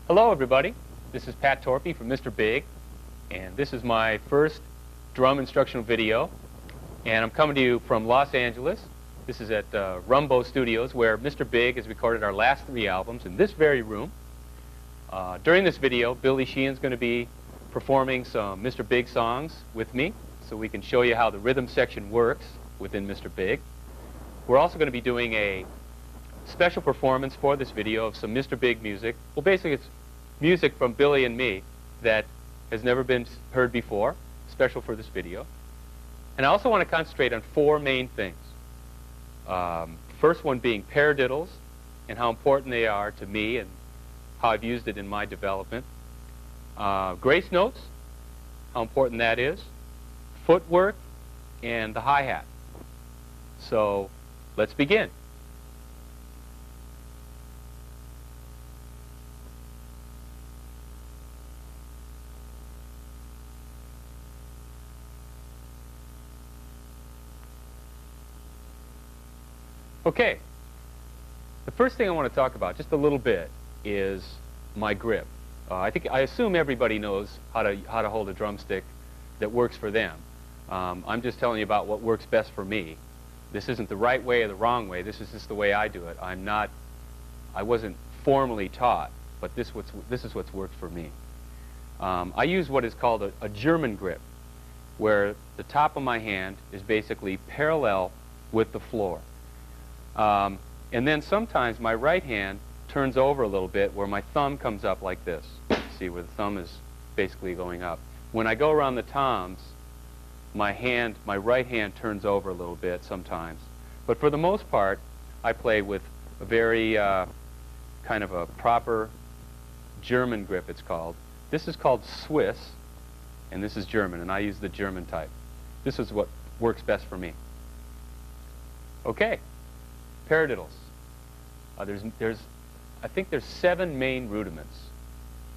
Hello everybody, this is Pat Torpy from Mr. Big, and this is my first drum instructional video, and I'm coming to you from Los Angeles. This is at Rumbo Studios, where Mr. Big has recorded our last 3 albums in this very room. During this video, Billy Sheehan's going to be performing some Mr. Big songs with me, so we can show you how the rhythm section works within Mr. Big. We're also going to be doing a special performance for this video of some Mr. Big music. Well, basically it's music from Billy and me that has never been heard before, special for this video. And I also want to concentrate on four main things. First one being paradiddles and how important they are to me and how I've used it in my development. Grace notes, how important that is. Footwork and the hi-hat. So let's begin. Okay, the first thing I want to talk about just a little bit is my grip. I assume everybody knows how to hold a drumstick that works for them. I'm just telling you about what works best for me. This isn't the right way or the wrong way. This is just the way I do it. I wasn't formally taught, but this is what's worked for me. I use what is called a German grip, where the top of my hand is basically parallel with the floor. And then sometimes my right hand turns over a little bit where my thumb comes up like this. See where the thumb is basically going up. When I go around the toms, my right hand turns over a little bit sometimes. But for the most part, I play with a very kind of a proper German grip, it's called. This is called Swiss, and this is German, and I use the German type. This is what works best for me. Okay. Paradiddles. I think there's 7 main rudiments,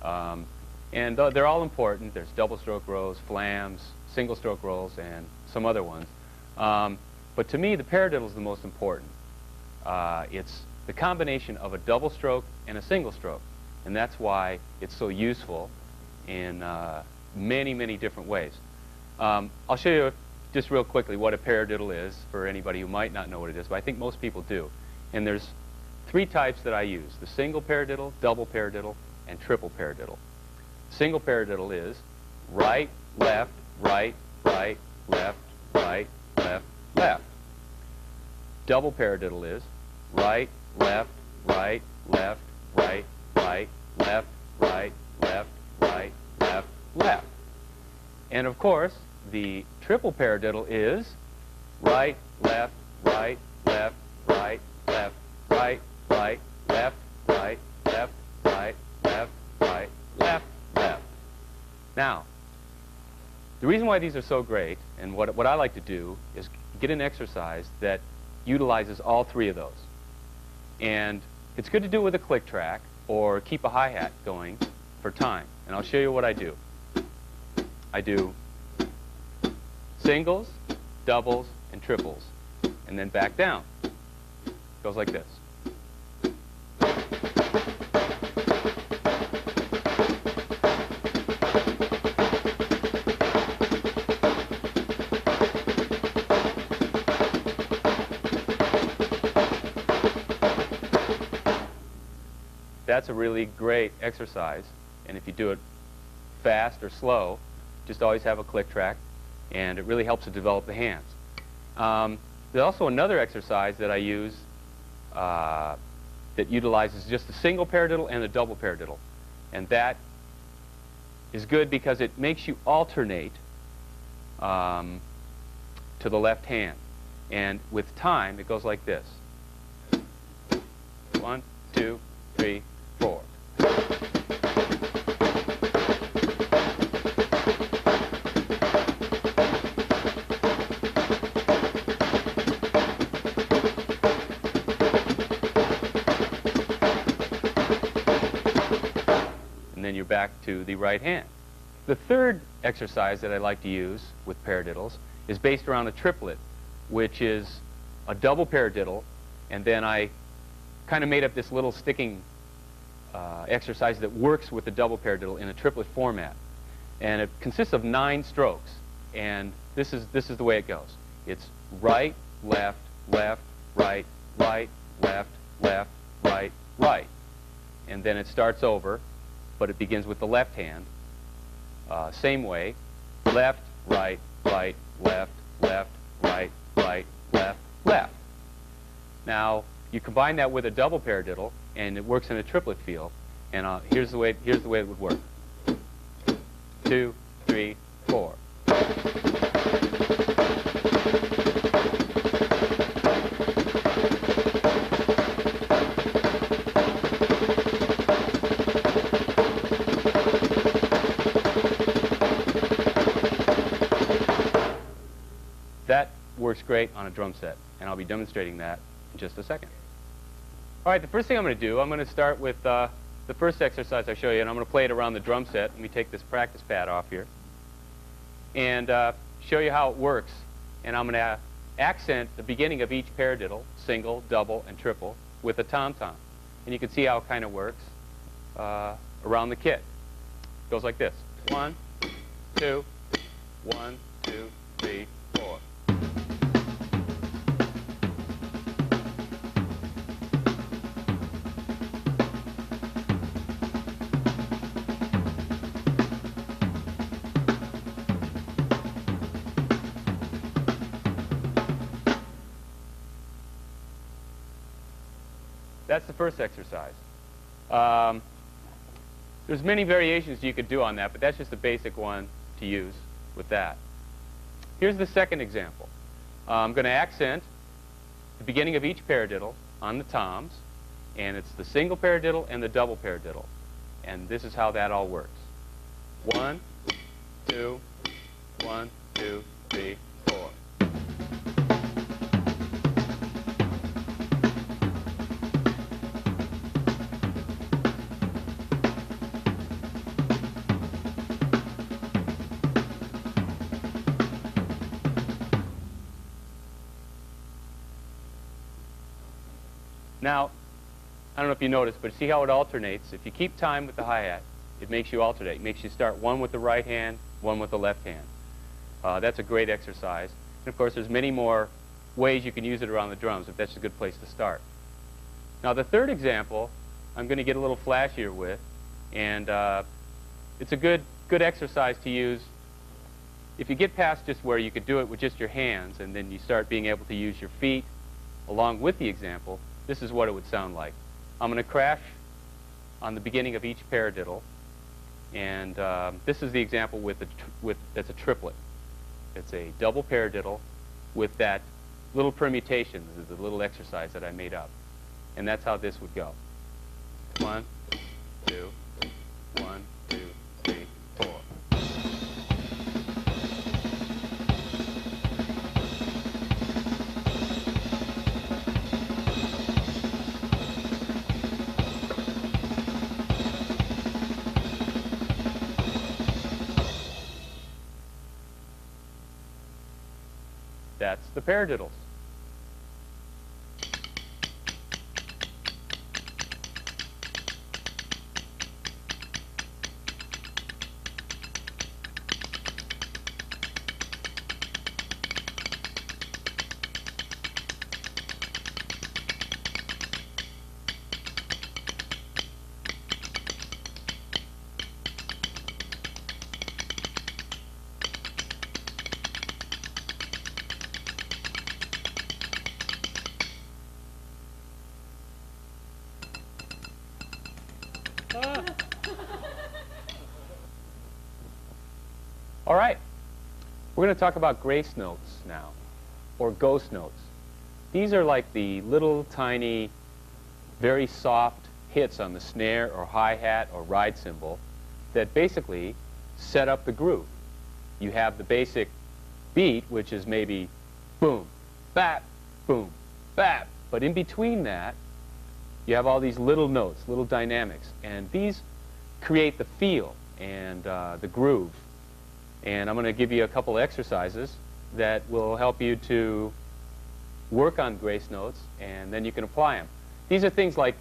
and they're all important. There's double stroke rolls, flams, single stroke rolls, and some other ones. But to me, the paradiddle is the most important. It's the combination of a double stroke and a single stroke, and that's why it's so useful in many, many different ways. I'll show you just real quickly what a paradiddle is for anybody who might not know what it is, but I think most people do. And there's 3 types that I use: the single paradiddle, double paradiddle, and triple paradiddle. Single paradiddle is right, left, right, right, left, right, left, left. Double paradiddle is right, left, right, left, right, right, left, right, left, right, left, left. And of course, the triple paradiddle is right, left, right, left, right, left, right, right, left, right, left, right, left, right, left, left. Now, the reason why these are so great, and what I like to do, is get an exercise that utilizes all 3 of those. And it's good to do it with a click track or keep a hi-hat going for time. And I'll show you what I do. I do singles, doubles, and triples, and then back down. Goes like this. That's a really great exercise, and if you do it fast or slow, just always have a click track, and it really helps to develop the hands. There's also another exercise that I use that utilizes just a single paradiddle and a double paradiddle, and that is good because it makes you alternate to the left hand, and with time it goes like this: 1, 2, 3, 4. And then you're back to the right hand. The third exercise that I like to use with paradiddles is based around a triplet, which is a double paradiddle, and then I kind of made up this little sticking exercise that works with the double paradiddle in a triplet format. And it consists of 9 strokes, and this is the way it goes. It's right, left, left, right, right, left, left, right, right. And then it starts over, but it begins with the left hand. Same way, left, right, right, left, left, right, right, left, left. Now, You combine that with a double paradiddle, and it works in a triplet feel. And here's the way it would work. 2, 3, 4. That works great on a drum set, and I'll be demonstrating that in just a second. All right, the first thing I'm going to do, I'm going to start with the first exercise I show you, and I'm going to play it around the drum set. Let me take this practice pad off here and show you how it works. And I'm going to accent the beginning of each paradiddle, single, double, and triple, with a tom-tom. And you can see how it kind of works around the kit. It goes like this. 1, 2, 1, 2, 3, 4. That's the first exercise. There's many variations you could do on that, but that's just the basic one to use with that. Here's the second example. I'm going to accent the beginning of each paradiddle on the toms, and it's the single paradiddle and the double paradiddle. And this is how that all works. 1, 2, 1, 2, 3, 4. Now, I don't know if you noticed, but see how it alternates? If you keep time with the hi-hat, it makes you alternate. It makes you start one with the right hand, one with the left hand. That's a great exercise. And of course, there's many more ways you can use it around the drums, if that's a good place to start. Now, the third example, I'm going to get a little flashier with, and it's a good exercise to use if you get past just where you could do it with just your hands, and then you start being able to use your feet along with the example. This is what it would sound like. I'm going to crash on the beginning of each paradiddle, and this is the example that's a triplet. It's a double paradiddle with that little permutation, the little exercise that I made up. And that's how this would go. 1, 2, 1, 2, 3, 4. That's the paradiddles. All right, we're going to talk about grace notes now, or ghost notes. These are like the little tiny, very soft hits on the snare or hi-hat or ride cymbal that basically set up the groove. You have the basic beat, which is maybe boom, bap, boom, bap. But in between that, you have all these little notes, little dynamics, and these create the feel and the groove. And I'm going to give you a couple exercises that will help you to work on grace notes, and then you can apply them. These are things like,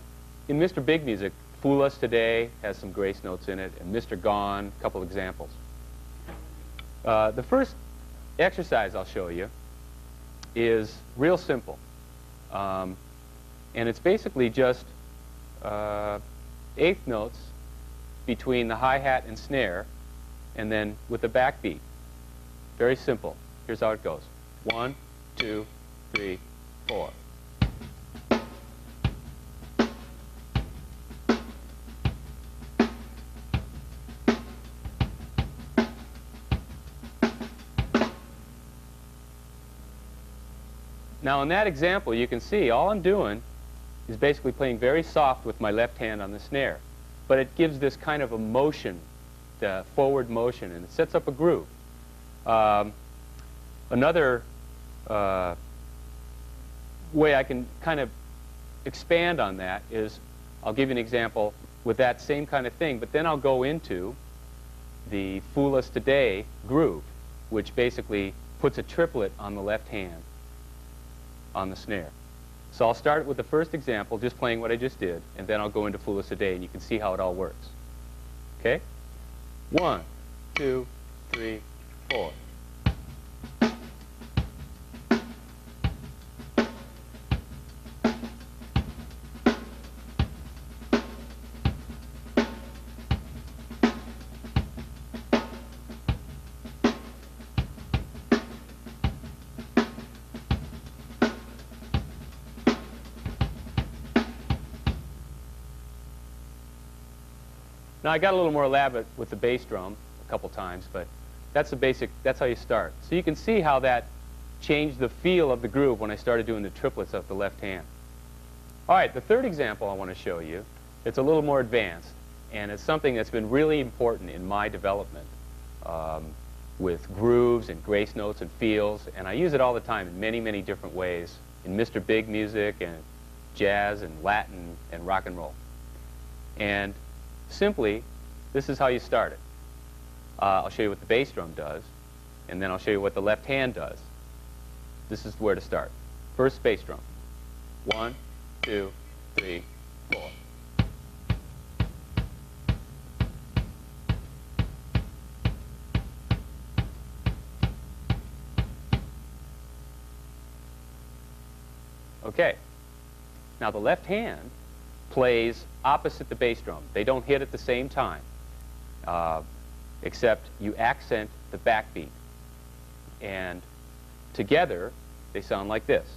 in Mr. Big music, Fool Us Today has some grace notes in it, and Mr. Gone, a couple examples. The first exercise I'll show you is real simple. And it's basically just eighth notes between the hi-hat and snare, and then with the backbeat. Very simple. Here's how it goes. 1, 2, 3, 4. Now in that example, you can see all I'm doing is basically playing very soft with my left hand on the snare. But it gives this kind of a motion, the forward motion, and it sets up a groove. Another way I can kind of expand on that is, I'll give you an example with that same kind of thing, but then I'll go into the Fool Us Today groove, which basically puts a triplet on the left hand on the snare. So I'll start with the first example, just playing what I just did, and then I'll go into Fool Us Today, and you can see how it all works. Okay? 1, 2, 3, 4. Now I got a little more elaborate with the bass drum a couple times, but that's the basic, that's how you start. So you can see how that changed the feel of the groove when I started doing the triplets of the left hand. All right, the third example I want to show you, it's a little more advanced, and it's something that's been really important in my development with grooves and grace notes and feels, and I use it all the time in many, many different ways in Mr. Big music and jazz and Latin and rock and roll. And simply, this is how you start it. I'll show you what the bass drum does, and then I'll show you what the left hand does. This is where to start. First bass drum. 1, 2, 3, 4. Okay. Now the left hand plays opposite the bass drum. They don't hit at the same time, except you accent the backbeat. And together, they sound like this.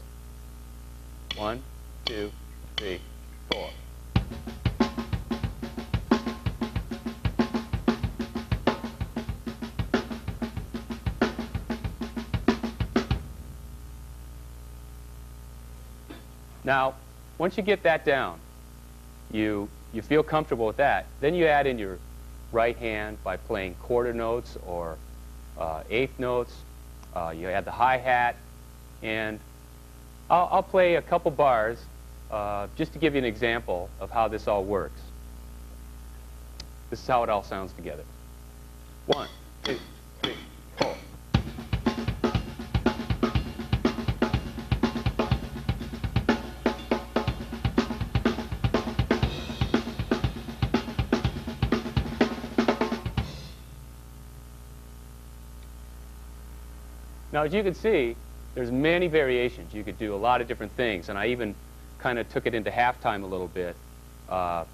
1, 2, 3, 4. Now, once you get that down, you feel comfortable with that, then you add in your right hand by playing quarter notes or eighth notes. You add the hi-hat, and I'll play a couple bars just to give you an example of how this all works. This is how it all sounds together. 1, 2, 3, 4. Now, as you can see, there's many variations. You could do a lot of different things, and I even kind of took it into halftime a little bit. But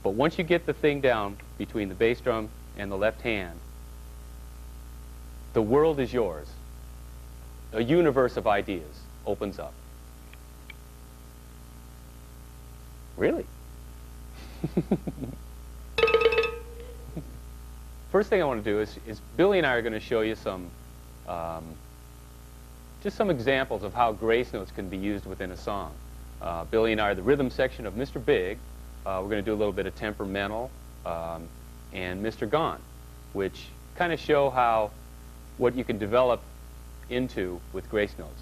once you get the thing down between the bass drum and the left hand, the world is yours. A universe of ideas opens up. Really? First thing I want to do is Billy and I are going to show you some just some examples of how grace notes can be used within a song. Billy and I are the rhythm section of Mr. Big. We're going to do a little bit of temperamental and Mr. Gone, which kind of show how what you can develop into with grace notes.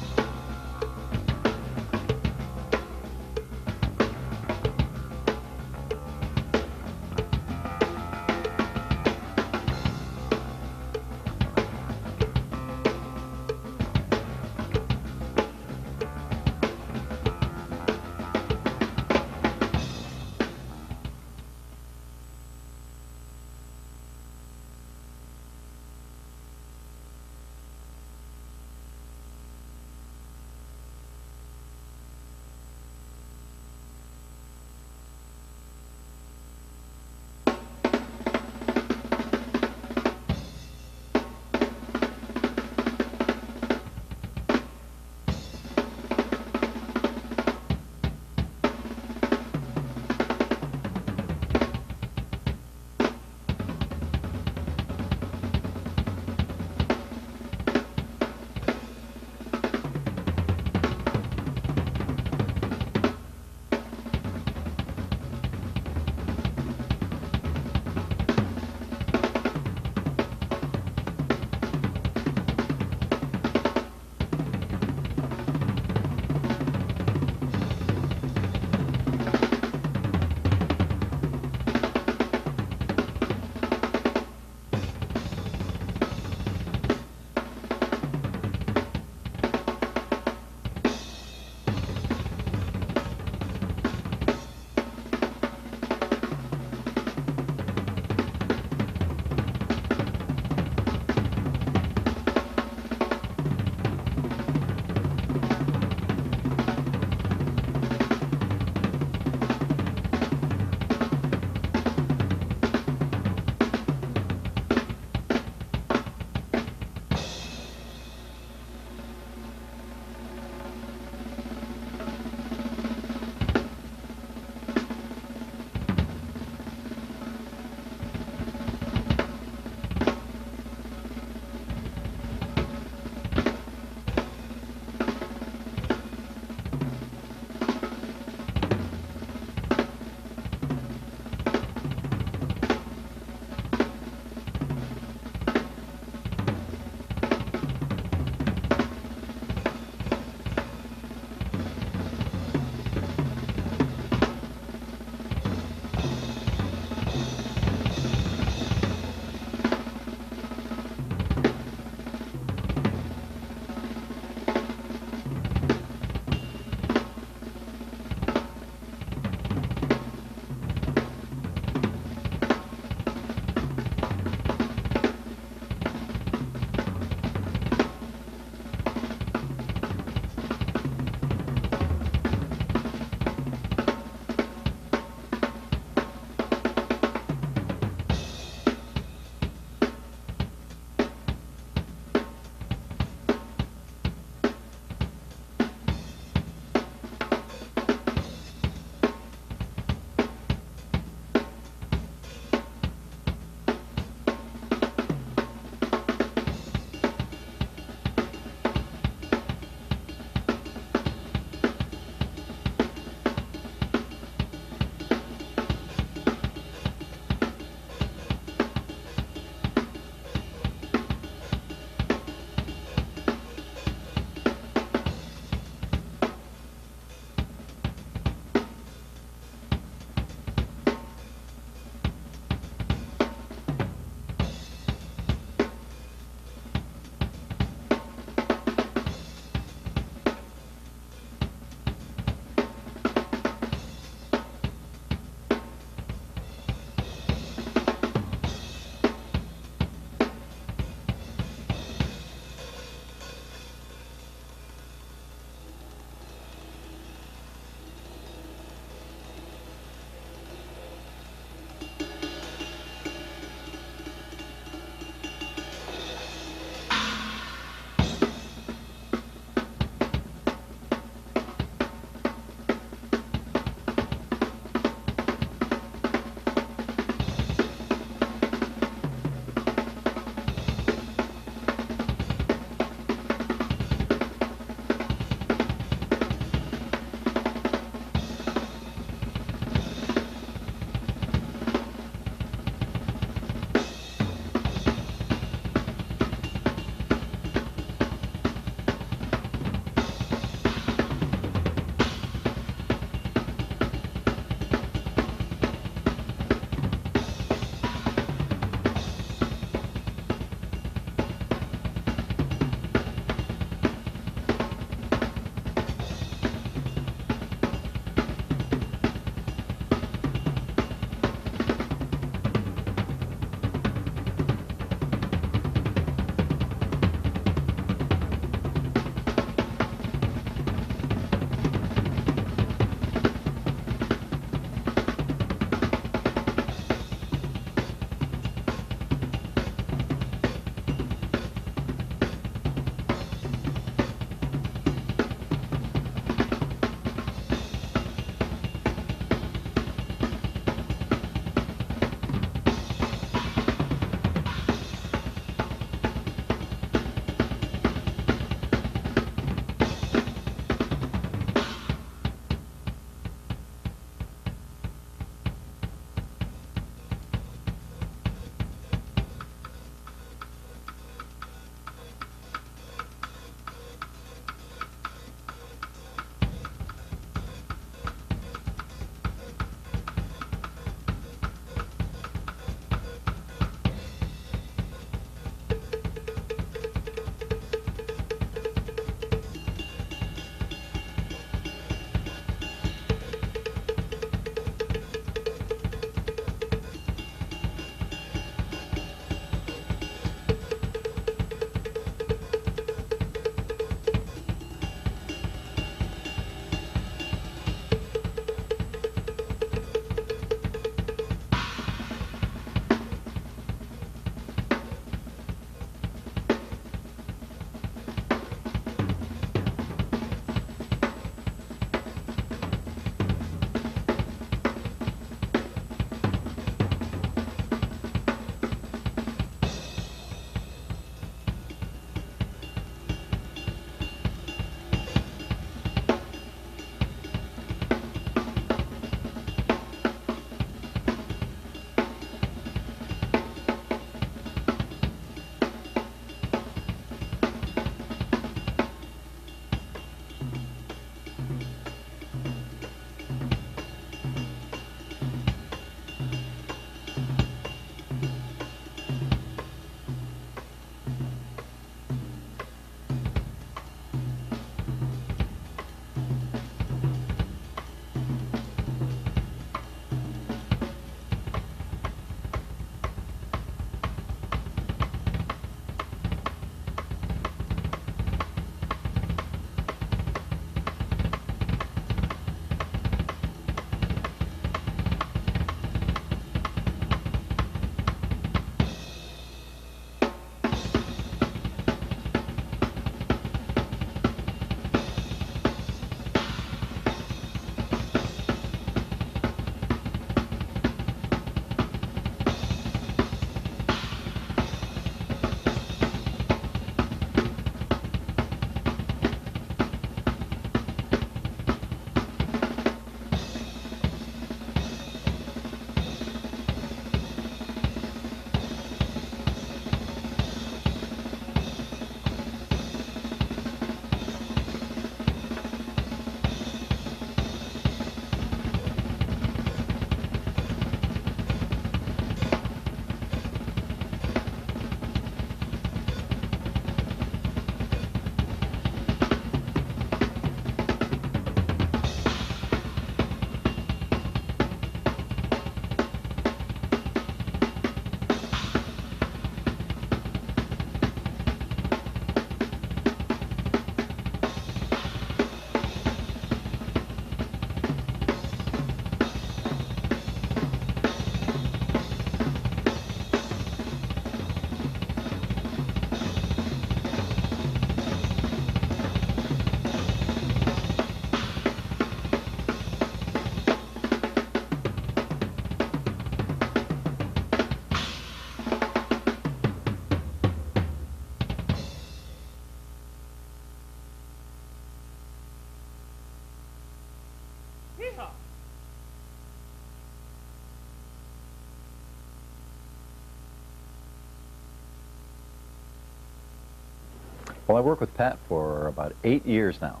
Well, I've worked with Pat for about 8 years now,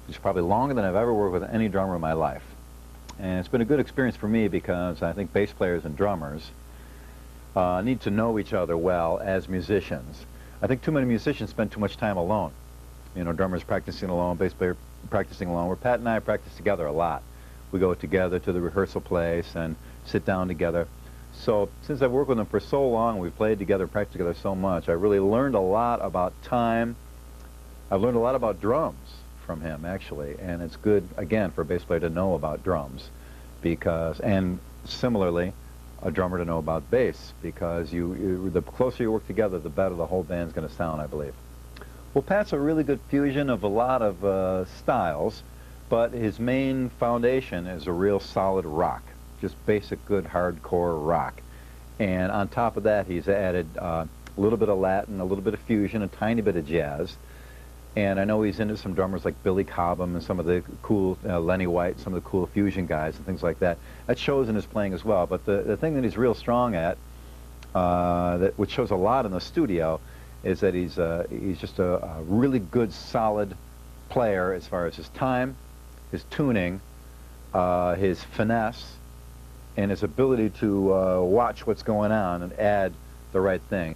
which is probably longer than I've ever worked with any drummer in my life. And it's been a good experience for me because I think bass players and drummers need to know each other well as musicians. I think too many musicians spend too much time alone. You know, drummers practicing alone, bass player practicing alone, where Pat and I practice together a lot. We go together to the rehearsal place and sit down together. So since I've worked with him for so long, we've played together, practiced together so much, I really learned a lot about time. I've learned a lot about drums from him, actually, and it's good, again, for a bass player to know about drums, because, and similarly, a drummer to know about bass, because the closer you work together, the better the whole band's going to sound, I believe. Well, Pat's a really good fusion of a lot of styles, but his main foundation is a real solid rock. Just basic, good, hardcore rock. And on top of that, he's added a little bit of Latin, a little bit of fusion, a tiny bit of jazz. And I know he's into some drummers like Billy Cobham and some of the cool, Lenny White, some of the cool fusion guys and things like that. That shows in his playing as well. But the thing that he's real strong at, which shows a lot in the studio, is that he's just a really good, solid player as far as his time, his tuning, his finesse, and his ability to watch what's going on and add the right thing.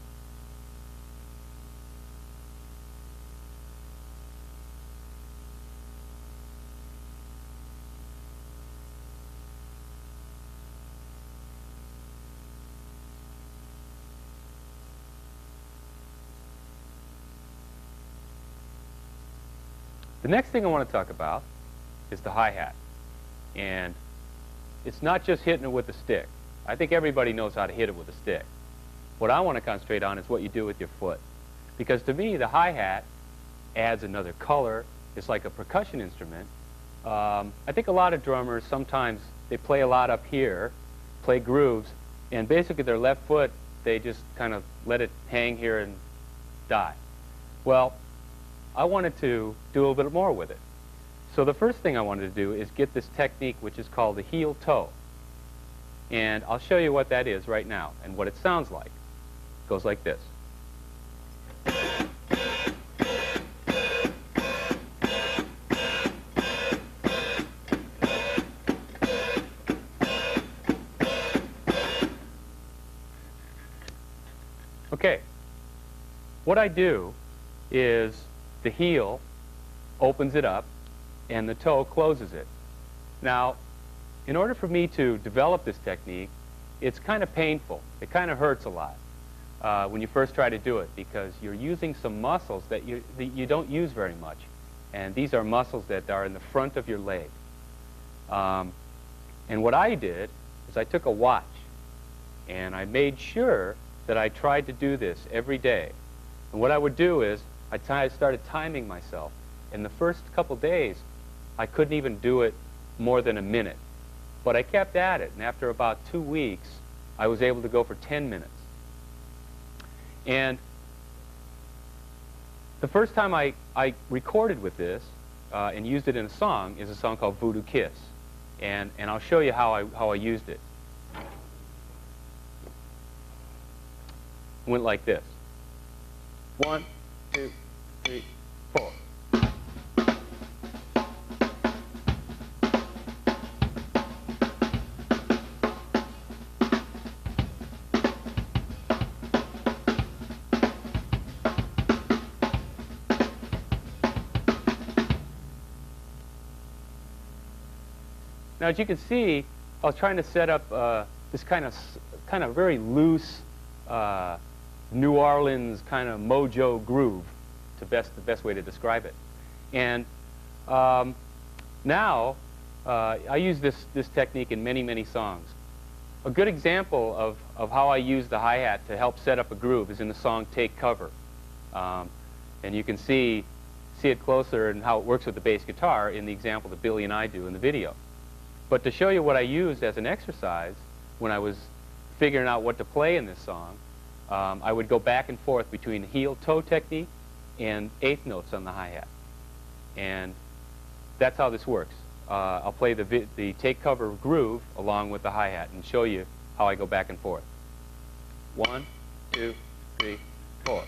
The next thing I want to talk about is the hi-hat. And it's not just hitting it with a stick. I think everybody knows how to hit it with a stick. What I want to concentrate on is what you do with your foot. Because to me, the hi-hat adds another color. It's like a percussion instrument. I think a lot of drummers, sometimes they play a lot up here, play grooves, and basically their left foot, they just kind of let it hang here and die. Well, I wanted to do a little bit more with it. So the first thing I wanted to do is get this technique which is called the heel toe. And I'll show you what that is right now and what it sounds like. It goes like this. Okay. What I do is the heel opens it up and the toe closes it. Now, in order for me to develop this technique, it's kind of painful. It kind of hurts a lot when you first try to do it, because you're using some muscles that you don't use very much. And these are muscles that are in the front of your leg. And what I did is I took a watch and I made sure that I tried to do this every day. And what I would do is I started timing myself. In the first couple days, I couldn't even do it more than a minute. But I kept at it, and after about 2 weeks, I was able to go for 10 minutes. And the first time I recorded with this and used it in a song is a song called Voodoo Kiss. And I'll show you how I used it. It went like this. 1, 2, 3, 4. Now, as you can see, I was trying to set up this kind of very loose New Orleans kind of mojo groove, the best way to describe it. And now I use this technique in many songs. A good example of how I use the hi-hat to help set up a groove is in the song Take Cover. And you can see it closer and how it works with the bass guitar in the example that Billy and I do in the video. But to show you what I used as an exercise when I was figuring out what to play in this song, I would go back and forth between the heel-toe technique and eighth notes on the hi-hat. And that's how this works. I'll play the take cover groove along with the hi-hat and show you how I go back and forth. 1, 2, 3, 4.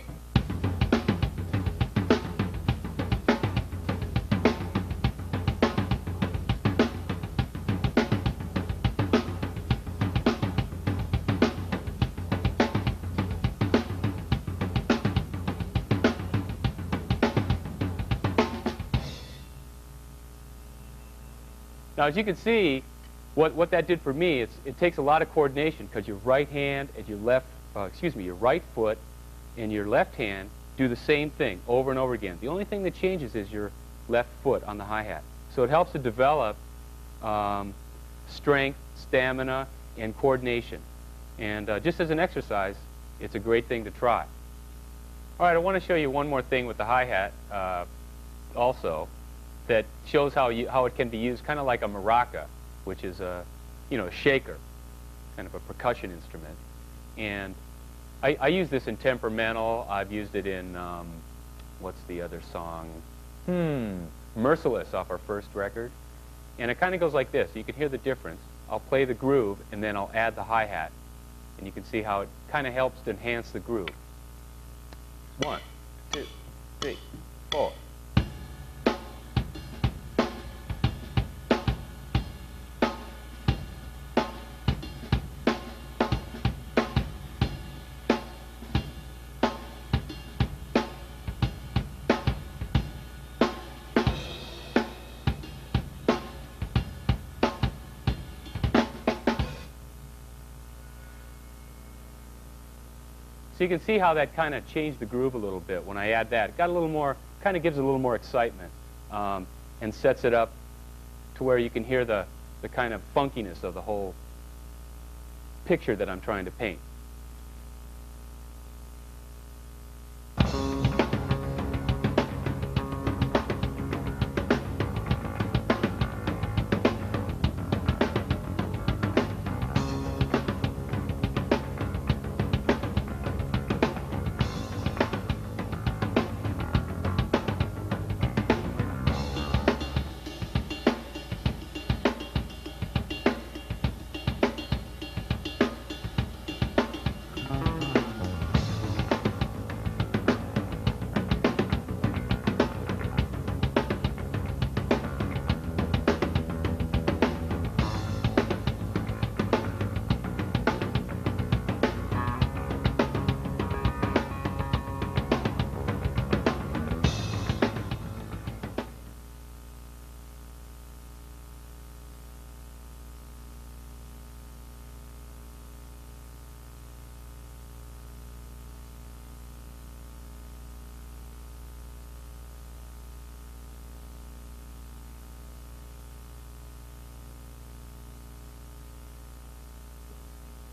Now, as you can see, what that did for me, it takes a lot of coordination because your right hand and your your right foot and your left hand do the same thing over and over again. The only thing that changes is your left foot on the hi-hat. So it helps to develop strength, stamina, and coordination. And just as an exercise, it's a great thing to try. All right, I want to show you one more thing with the hi-hat also that shows how it can be used kind of like a maraca, which is a shaker, kind of a percussion instrument. And I use this in Temperamental. I've used it in, what's the other song? Merciless off our first record. And it kind of goes like this. You can hear the difference. I'll play the groove, and then I'll add the hi-hat. And you can see how it kind of helps to enhance the groove. 1, 2, 3, 4. So you can see how that kind of changed the groove a little bit when I add that. It got a little more, kind of gives it a little more excitement and sets it up to where you can hear the kind of funkiness of the whole picture that I'm trying to paint.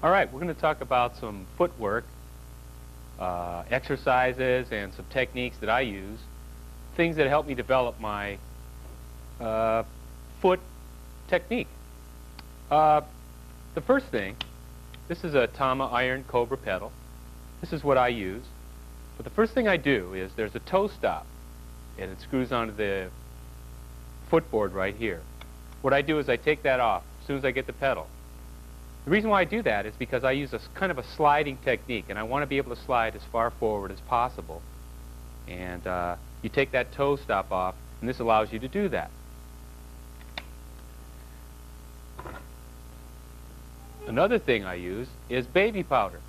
All right, we're going to talk about some footwork, exercises, and some techniques that I use, things that help me develop my foot technique. The first thing, this is a Tama iron Cobra pedal. This is what I use. But the first thing I do is there's a toe stop, and it screws onto the footboard right here. What I do is I take that off as soon as I get the pedal. The reason why I do that is because I use a kind of a sliding technique, and I want to be able to slide as far forward as possible. And you take that toe stop off, and this allows you to do that. Another thing I use is baby powder.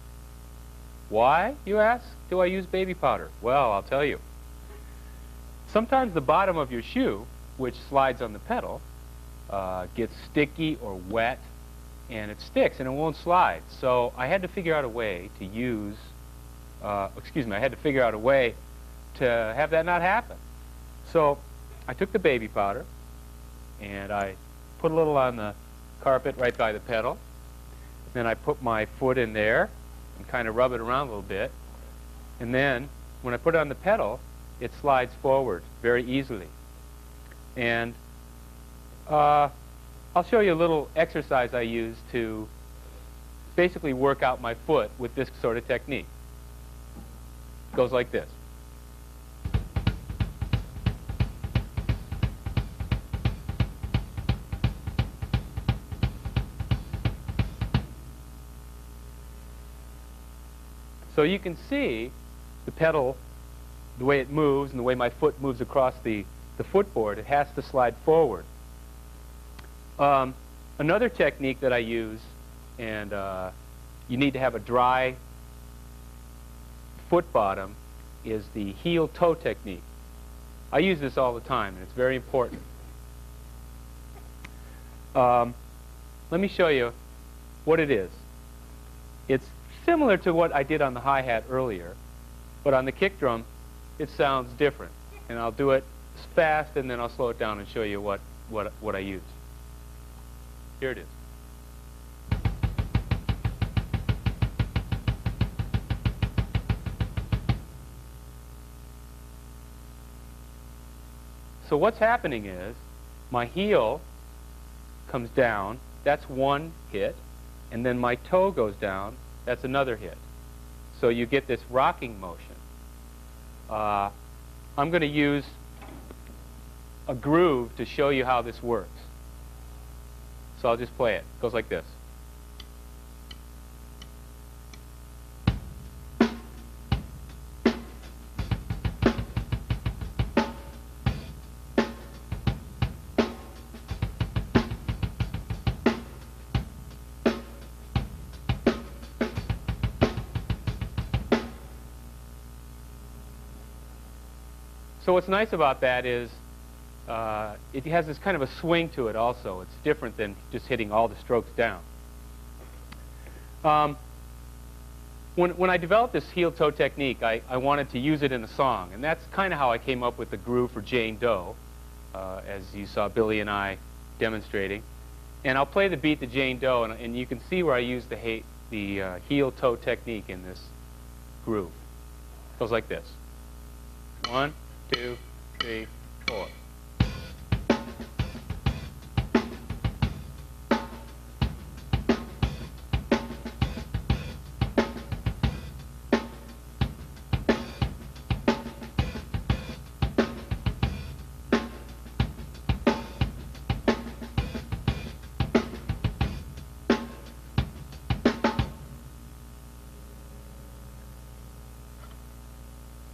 Why, you ask, do I use baby powder? Well, I'll tell you. Sometimes the bottom of your shoe, which slides on the pedal, gets sticky or wet, and it sticks and it won't slide. So I had to figure out a way to use, I had to figure out a way to have that not happen. So I took the baby powder and I put a little on the carpet right by the pedal. Then I put my foot in there and kind of rub it around a little bit. And then when I put it on the pedal, it slides forward very easily. And I'll show you a little exercise I use to basically work out my foot with this sort of technique. It goes like this. So you can see the pedal, the way it moves and the way my foot moves across the footboard. It has to slide forward. Another technique that I use, and you need to have a dry foot bottom, is the heel-toe technique. I use this all the time, and it's very important. Let me show you what it is. It's similar to what I did on the hi-hat earlier, but on the kick drum, it sounds different. And I'll do it fast, and then I'll slow it down and show you what I use. Here it is. So what's happening is my heel comes down, that's one hit, and then my toe goes down, that's another hit. So you get this rocking motion. I'm going to use a groove to show you how this works. So I'll just play it. It goes like this. So what's nice about that is it has this kind of a swing to it also. It's different than just hitting all the strokes down. When I developed this heel-toe technique, I wanted to use it in a song, and that's kind of how I came up with the groove for Jane Doe, as you saw Billy and I demonstrating. And I'll play the beat to Jane Doe, and you can see where I use the heel-toe technique in this groove. It goes like this. 1, 2, 3, 4.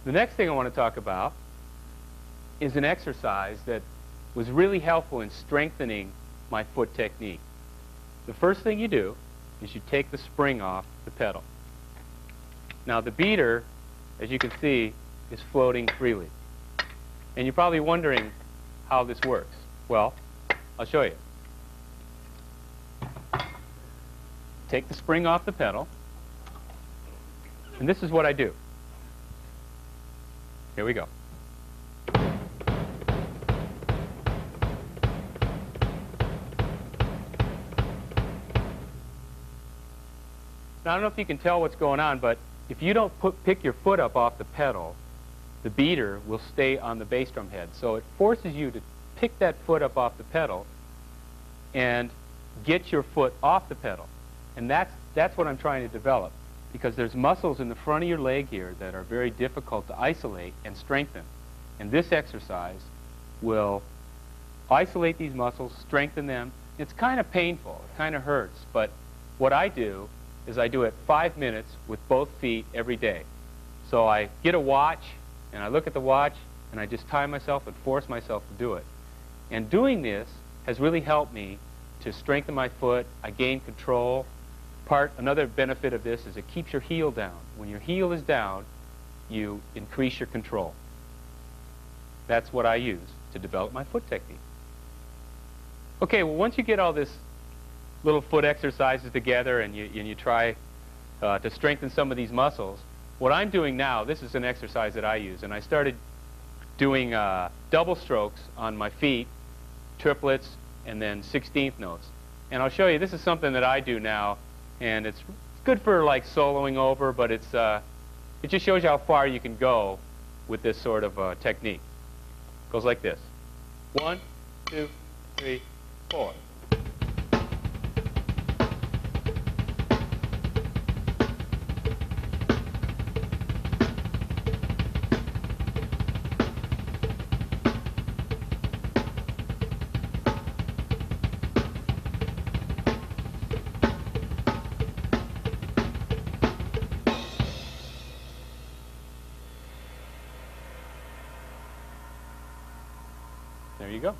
The next thing I want to talk about is an exercise that was really helpful in strengthening my foot technique. The first thing you do is you take the spring off the pedal. Now the beater, as you can see, is floating freely. And you're probably wondering how this works. Well, I'll show you. Take the spring off the pedal, and this is what I do. Here we go. Now, I don't know if you can tell what's going on, but if you don't pick your foot up off the pedal, the beater will stay on the bass drum head. So it forces you to pick that foot up off the pedal and get your foot off the pedal. And that's what I'm trying to develop, because there's muscles in the front of your leg here that are very difficult to isolate and strengthen. And this exercise will isolate these muscles, strengthen them. It's kind of painful, it kind of hurts, but what I do is I do it 5 minutes with both feet every day. So I get a watch, and I look at the watch, and I just time myself and force myself to do it. And doing this has really helped me to strengthen my foot. I gain control. Another benefit of this is it keeps your heel down. When your heel is down, you increase your control. That's what I use to develop my foot technique. Okay, well, once you get all this little foot exercises together and you try to strengthen some of these muscles, what I'm doing now, this is an exercise that I use, and I started doing double strokes on my feet, triplets, and then 16th notes. And I'll show you, this is something that I do now, and it's good for like soloing over, but it just shows you how far you can go with this sort of technique. It goes like this. 1, 2, 3, 4. There you go.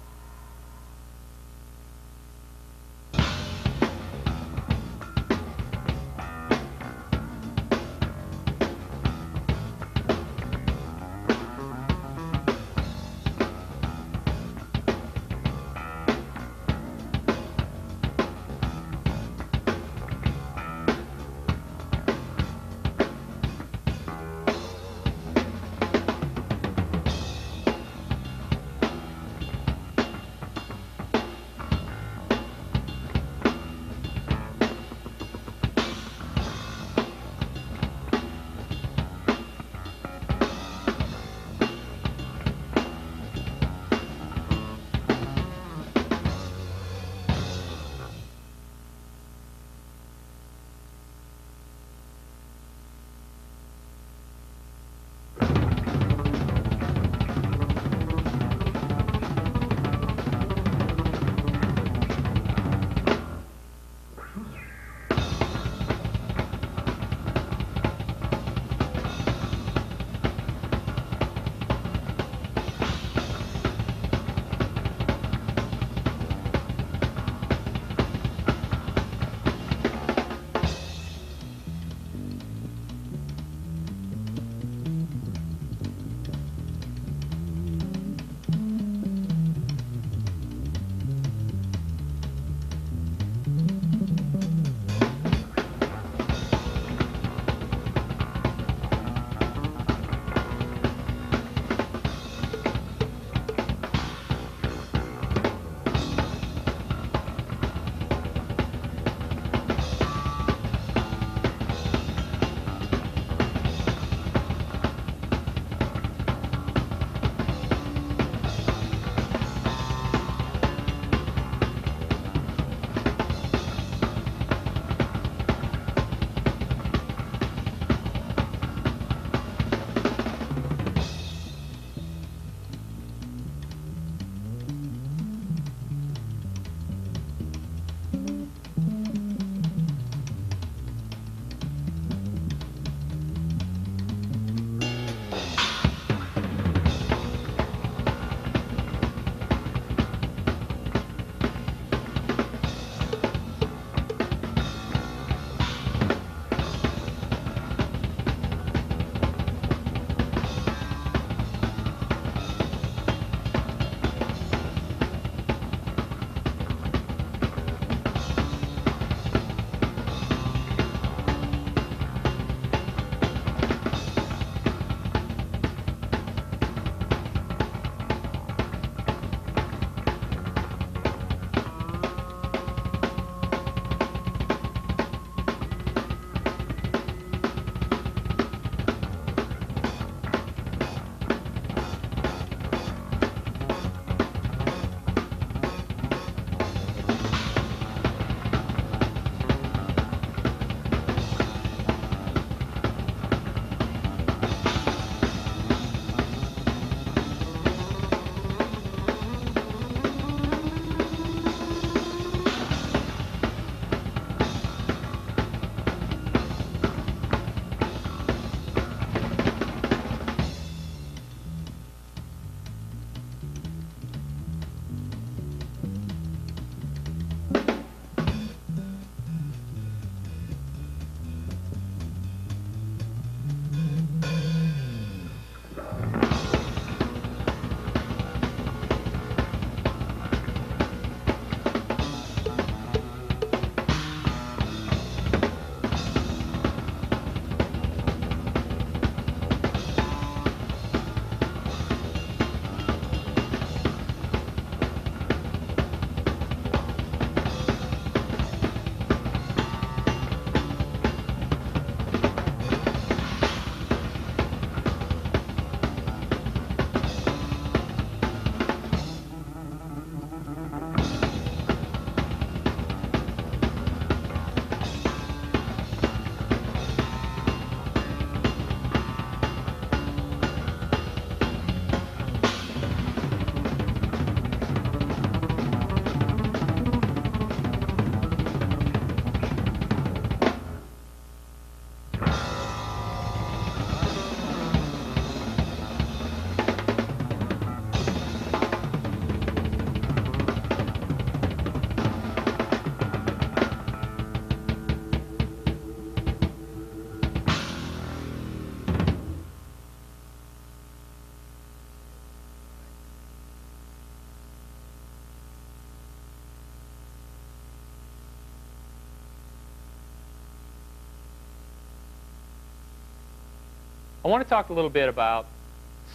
I want to talk a little bit about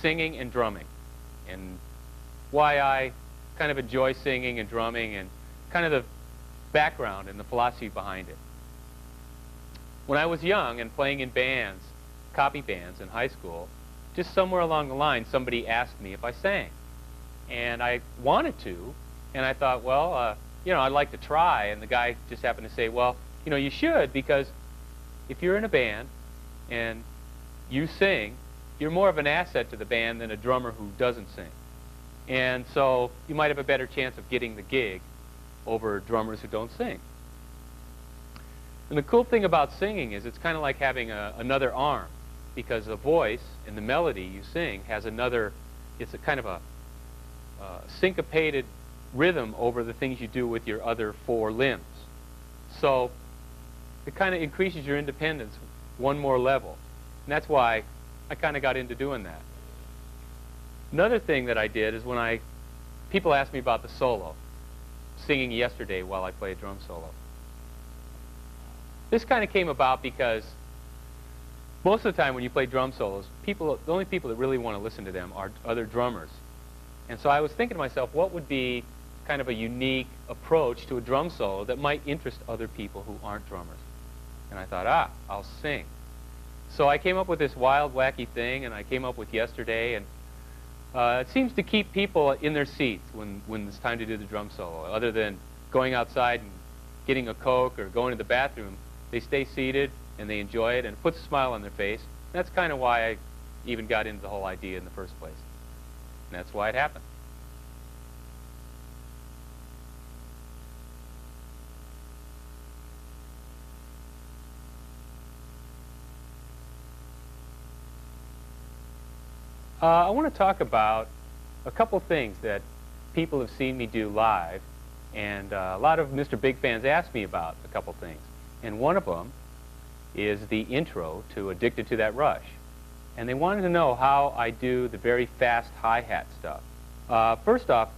singing and drumming and why I kind of enjoy singing and drumming and kind of the background and the philosophy behind it. When I was young and playing in bands, copy bands in high school, just somewhere along the line somebody asked me if I sang. And I wanted to, and I thought, well, I'd like to try. And the guy just happened to say, well, you should, because if you're in a band and you sing, you're more of an asset to the band than a drummer who doesn't sing. And so you might have a better chance of getting the gig over drummers who don't sing. And the cool thing about singing is it's kind of like having another arm, because the voice and the melody you sing has it's a kind of a syncopated rhythm over the things you do with your other four limbs. So it kind of increases your independence one more level. And that's why I kind of got into doing that. Another thing that I did is when people asked me about the solo, singing yesterday while I played drum solo. This kind of came about because most of the time when you play drum solos, the only people that really want to listen to them are other drummers. And so I was thinking to myself, what would be kind of a unique approach to a drum solo that might interest other people who aren't drummers? And I thought, I'll sing. So I came up with this wild, wacky thing, and I came up with yesterday, and it seems to keep people in their seats when it's time to do the drum solo. Other than going outside and getting a Coke or going to the bathroom, they stay seated and they enjoy it, and it puts a smile on their face. And that's kind of why I even got into the whole idea in the first place. And that's why it happened. I want to talk about a couple things that people have seen me do live, and a lot of Mr. Big fans ask me about a couple things. And one of them is the intro to Addicted to That Rush. And they wanted to know how I do the very fast hi-hat stuff. First off,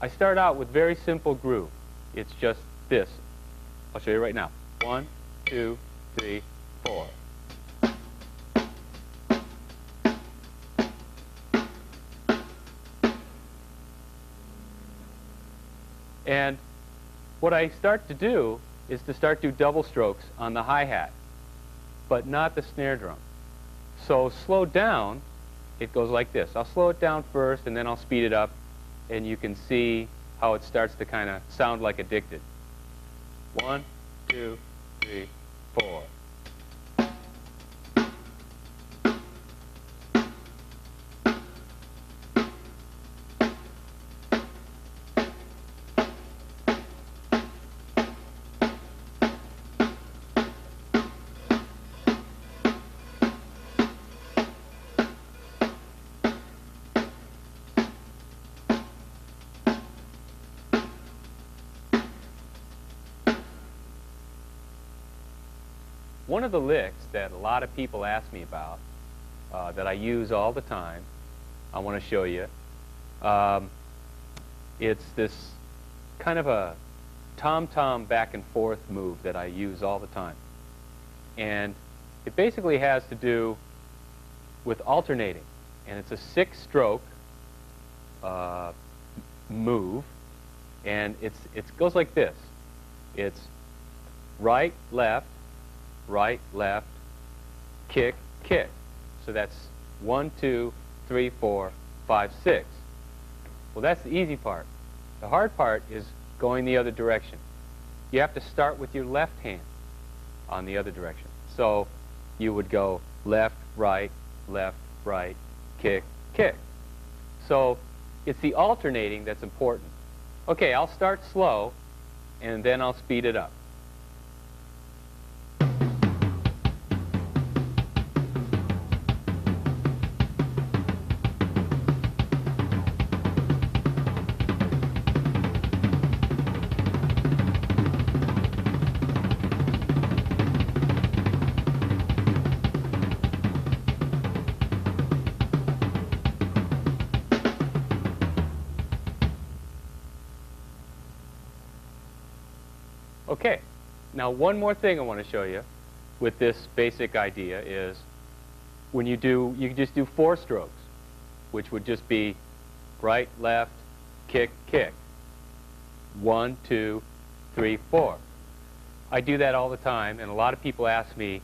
I start out with very simple groove. It's just this. I'll show you right now. 1, 2, 3, 4. And what I start to do is to start do double strokes on the hi-hat, but not the snare drum. So slowed down, it goes like this. I'll slow it down first, and then I'll speed it up, and you can see how it starts to kind of sound like Addicted. 1, 2, 3, 4. One of the licks that a lot of people ask me about, that I use all the time, I want to show you. It's this kind of a tom-tom back and forth move that I use all the time. And it basically has to do with alternating. And it's a 6-stroke move, and it goes like this. It's right, left, kick, kick. So that's 1, 2, 3, 4, 5, 6. Well, that's the easy part. The hard part is going the other direction. You have to start with your left hand on the other direction. So you would go left, right, kick, kick. So it's the alternating that's important. Okay, I'll start slow, and then I'll speed it up. Okay, now one more thing I want to show you with this basic idea is when you just do 4 strokes, which would just be right, left, kick, kick. 1, 2, 3, 4. I do that all the time, and a lot of people ask me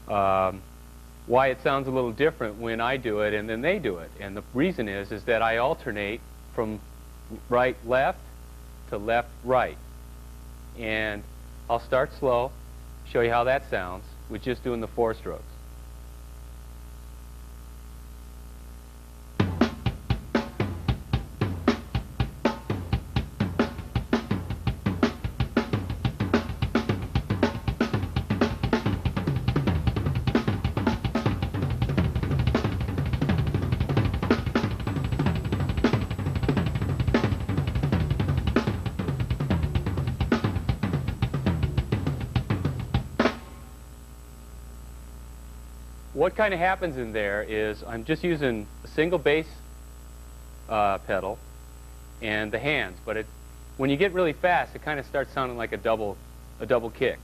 why it sounds a little different when I do it and then they do it. And the reason is that I alternate from right, left to left, right. And I'll start slow, show you how that sounds with just doing the 4 strokes. What kind of happens in there is I'm just using a single bass pedal and the hands, but when you get really fast, it kind of starts sounding like a double kick,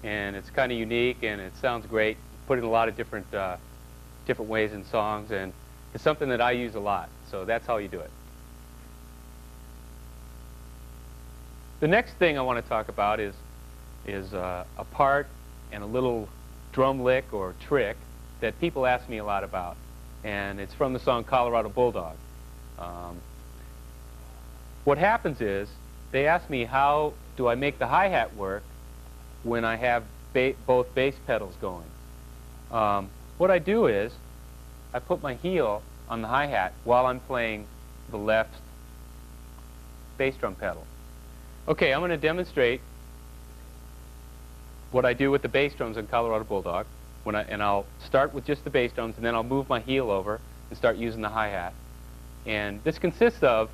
and it's kind of unique and it sounds great. Put in a lot of different ways in songs, and it's something that I use a lot. So that's how you do it. The next thing I want to talk about is a part and a little drum lick or trick that people ask me a lot about, and it's from the song Colorado Bulldog. What happens is they ask me, how do I make the hi-hat work when I have both bass pedals going? What I do is I put my heel on the hi-hat while I'm playing the left bass drum pedal. Okay, I'm going to demonstrate what I do with the bass drums in Colorado Bulldog. And I'll start with just the bass drums, and then I'll move my heel over and start using the hi-hat. And this consists of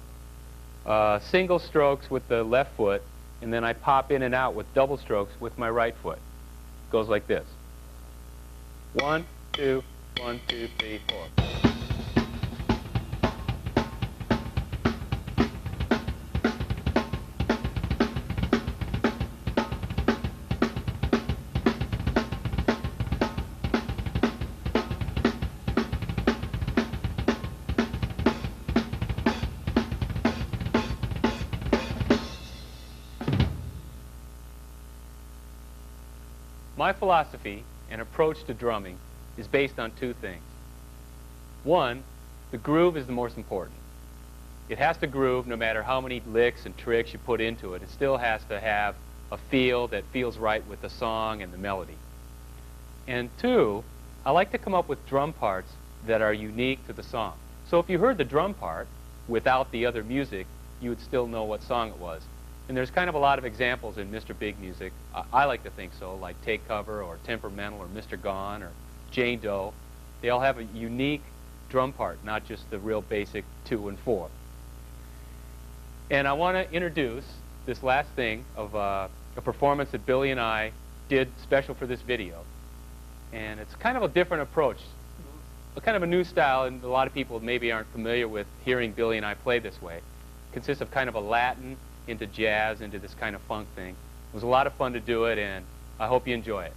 single strokes with the left foot, and then I pop in and out with double strokes with my right foot. It goes like this. 1, 2, 1, 2, 3, 4. My philosophy and approach to drumming is based on 2 things. One, the groove is the most important. It has to groove no matter how many licks and tricks you put into it. It still has to have a feel that feels right with the song and the melody. And 2, I like to come up with drum parts that are unique to the song. So if you heard the drum part without the other music, you would still know what song it was. And there's kind of a lot of examples in Mr. Big music. I like to think so, like Take Cover or Temperamental or Mr. Gone or Jane Doe. They all have a unique drum part, not just the real basic 2 and 4. And I want to introduce this last thing of a performance that Billy and I did special for this video. And it's kind of a different approach, kind of a new style, and a lot of people maybe aren't familiar with hearing Billy and I play this way. It consists of kind of a Latin into jazz, into this kind of funk thing. It was a lot of fun to do it, and I hope you enjoy it.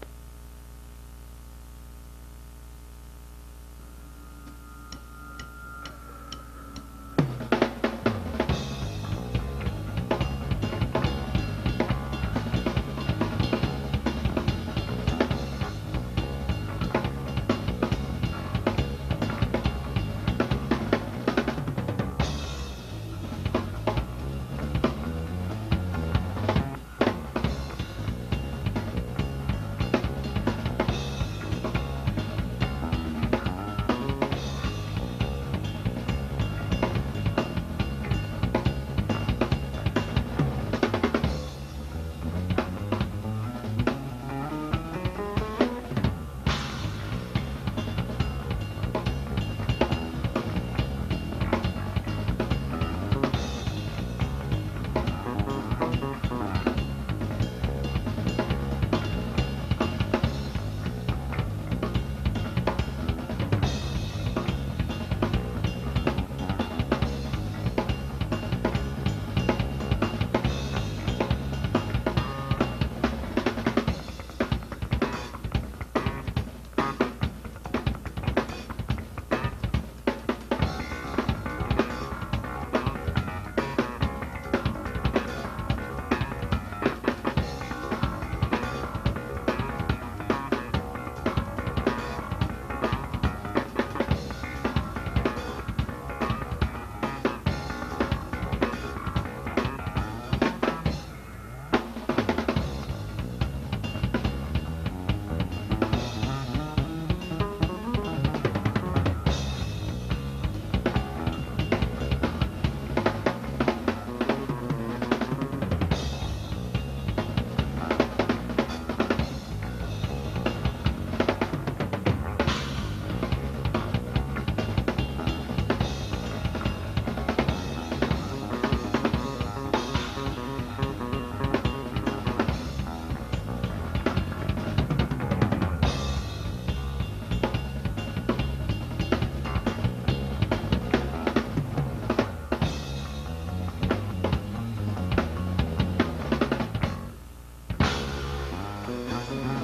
Bye.